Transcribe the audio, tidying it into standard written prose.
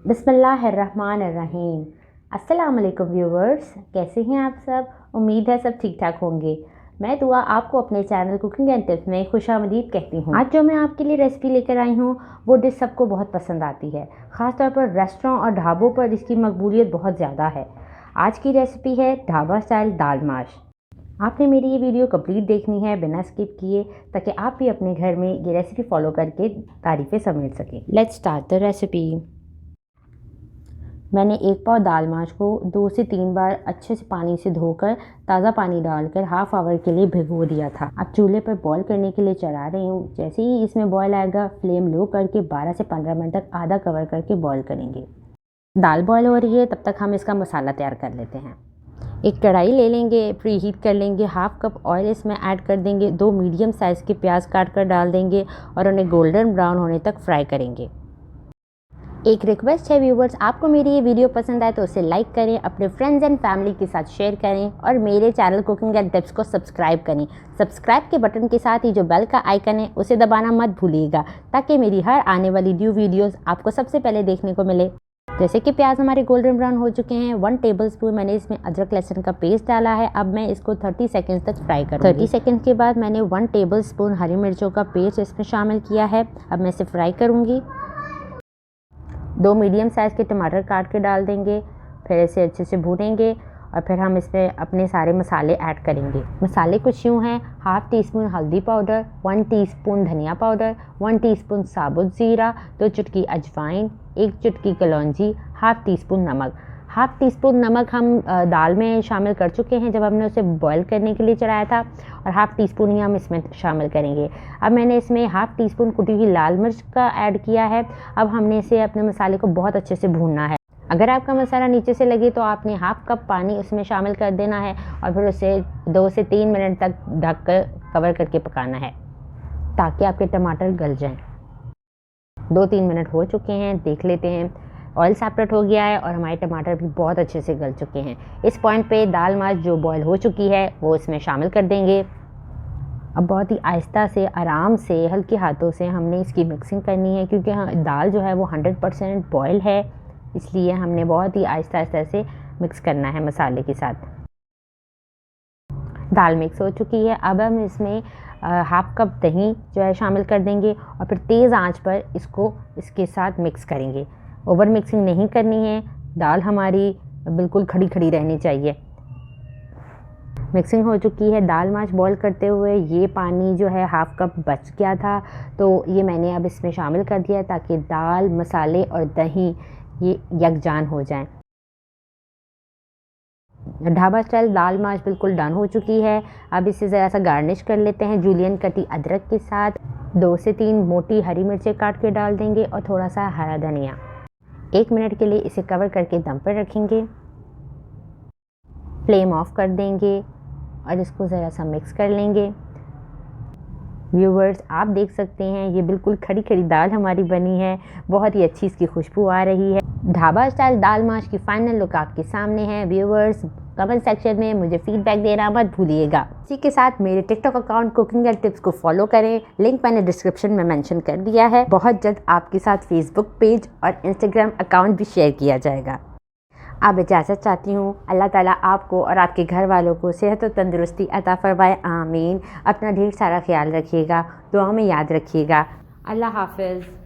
बिस्मिल्लाहिर्रहमानिर्रहीम। अस्सलाम वालेकुम व्यूवर्स, कैसे हैं आप सब। उम्मीद है सब ठीक ठाक होंगे। मैं दुआ आपको अपने चैनल कुकिंग एंड टिप्स में खुशामदीद कहती हूँ। आज जो मैं आपके लिए रेसिपी लेकर आई हूँ वो डिश सबको बहुत पसंद आती है। ख़ासतौर पर रेस्टोरेंट और ढाबों पर इसकी मकबूलियत बहुत ज़्यादा है। आज की रेसिपी है ढाबा स्टाइल दाल माश। आपने मेरी ये वीडियो कंप्लीट देखनी है बिना स्किप किए, ताकि आप भी अपने घर में ये रेसिपी फॉलो करके तारीफ़ें समेट सकें। Let's start the recipe. मैंने एक पाव दाल माश को 2 से 3 बार अच्छे से पानी से धोकर ताज़ा पानी डालकर हाफ आवर के लिए भिगो दिया था। अब चूल्हे पर बॉईल करने के लिए चढ़ा रही हूँ। जैसे ही इसमें बॉईल आएगा फ्लेम लो करके 12 से 15 मिनट तक आधा कवर करके बॉईल करेंगे। दाल बॉईल हो रही है, तब तक हम इसका मसाला तैयार कर लेते हैं। एक कढ़ाई ले लेंगे, प्री हीट कर लेंगे, हाफ कप ऑयल इसमें ऐड कर देंगे, 2 मीडियम साइज़ के प्याज काट कर डाल देंगे और उन्हें गोल्डन ब्राउन होने तक फ्राई करेंगे। एक रिक्वेस्ट है व्यूवर्स, आपको मेरी ये वीडियो पसंद आए तो उसे लाइक करें, अपने फ्रेंड्स एंड फैमिली के साथ शेयर करें और मेरे चैनल कुकिंग एंड टिप्स को सब्सक्राइब करें। सब्सक्राइब के बटन के साथ ही जो बेल का आइकन है उसे दबाना मत भूलिएगा, ताकि मेरी हर आने वाली न्यू वीडियोस आपको सबसे पहले देखने को मिले। जैसे कि प्याज हमारे गोल्डन ब्राउन हो चुके हैं, 1 टेबलस्पून मैंने इसमें अदरक लहसुन का पेस्ट डाला है। अब मैं इसको 30 सेकंड तक फ्राई करूँगी। 30 सेकंड के बाद मैंने 1 टेबलस्पून हरी मिर्चों का पेस्ट इसमें शामिल किया है। अब मैं इसे फ्राई करूँगी। 2 मीडियम साइज़ के टमाटर काट के डाल देंगे, फिर इसे अच्छे से भूनेंगे और फिर हम इसमें अपने सारे मसाले ऐड करेंगे। मसाले कुछ यूँ हैं: हाफ़ टी स्पून हल्दी पाउडर, 1 टीस्पून धनिया पाउडर, 1 टीस्पून साबुत ज़ीरा, 2 चुटकी अजवाइन, 1 चुटकी कलौंजी, हाफ़ टी स्पून नमक। हाफ़ टी स्पून नमक हम दाल में शामिल कर चुके हैं जब हमने उसे बॉईल करने के लिए चढ़ाया था, और हाफ़ टी स्पून ही हम इसमें शामिल करेंगे। अब मैंने इसमें हाफ़ टी स्पून कुटी हुई लाल मिर्च का ऐड किया है। अब हमने इसे अपने मसाले को बहुत अच्छे से भूनना है। अगर आपका मसाला नीचे से लगे तो आपने हाफ़ कप पानी उसमें शामिल कर देना है और फिर उसे 2 से 3 मिनट तक ढक कर कवर करके पकाना है, ताकि आपके टमाटर गल जाएं। 2-3 मिनट हो चुके हैं, देख लेते हैं। ऑयल सेपरेट हो गया है और हमारे टमाटर भी बहुत अच्छे से गल चुके हैं। इस पॉइंट पे दाल माश जो बॉईल हो चुकी है वो इसमें शामिल कर देंगे। अब बहुत ही आहिस्ता से, आराम से, हल्के हाथों से हमने इसकी मिक्सिंग करनी है, क्योंकि दाल जो है वो 100% बॉयल है, इसलिए हमने बहुत ही आहिस्ता आहिस्ता से मिक्स करना है मसाले के साथ। दाल मिक्स हो चुकी है। अब हम इसमें हाफ़ कप दही जो है शामिल कर देंगे और फिर तेज़ आंच पर इसको इसके साथ मिक्स करेंगे। ओवर मिक्सिंग नहीं करनी है, दाल हमारी बिल्कुल खड़ी खड़ी रहनी चाहिए। मिक्सिंग हो चुकी है। दाल माश बॉईल करते हुए ये पानी जो है हाफ़ कप बच गया था, तो ये मैंने अब इसमें शामिल कर दिया, ताकि दाल, मसाले और दही ये यकजान हो जाएं। ढाबा स्टाइल दाल माश बिल्कुल डन हो चुकी है। अब इसे ज़रा सा गार्निश कर लेते हैं जूलियन कटी अदरक के साथ। 2 से 3 मोटी हरी मिर्चें काट के डाल देंगे और थोड़ा सा हरा धनिया। 1 मिनट के लिए इसे कवर करके दम पर रखेंगे। फ्लेम ऑफ कर देंगे और इसको ज़रा सा मिक्स कर लेंगे। व्यूवर्स, आप देख सकते हैं ये बिल्कुल खड़ी खड़ी दाल हमारी बनी है। बहुत ही अच्छी इसकी खुशबू आ रही है। ढाबा स्टाइल दाल माश की फाइनल लुक आपके सामने है। व्यूवर्स, कमेंट सेक्शन में मुझे फीडबैक देना मत भूलिएगा। इसी के साथ मेरे TikTok account cooking and tips को फॉलो करें, लिंक मैंने डिस्क्रिप्शन में मेंशन कर दिया है। बहुत जल्द आपके साथ फेसबुक पेज और इंस्टाग्राम अकाउंट भी शेयर किया जाएगा। अब इजाज़त चाहती हूँ। अल्लाह ताला आपको और आपके घर वालों को सेहत और तंदुरुस्ती अता फरमाए, आमीन। अपना ढेर सारा ख्याल रखिएगा, दुआ में याद रखिएगा। अल्लाह हाफ़िज़।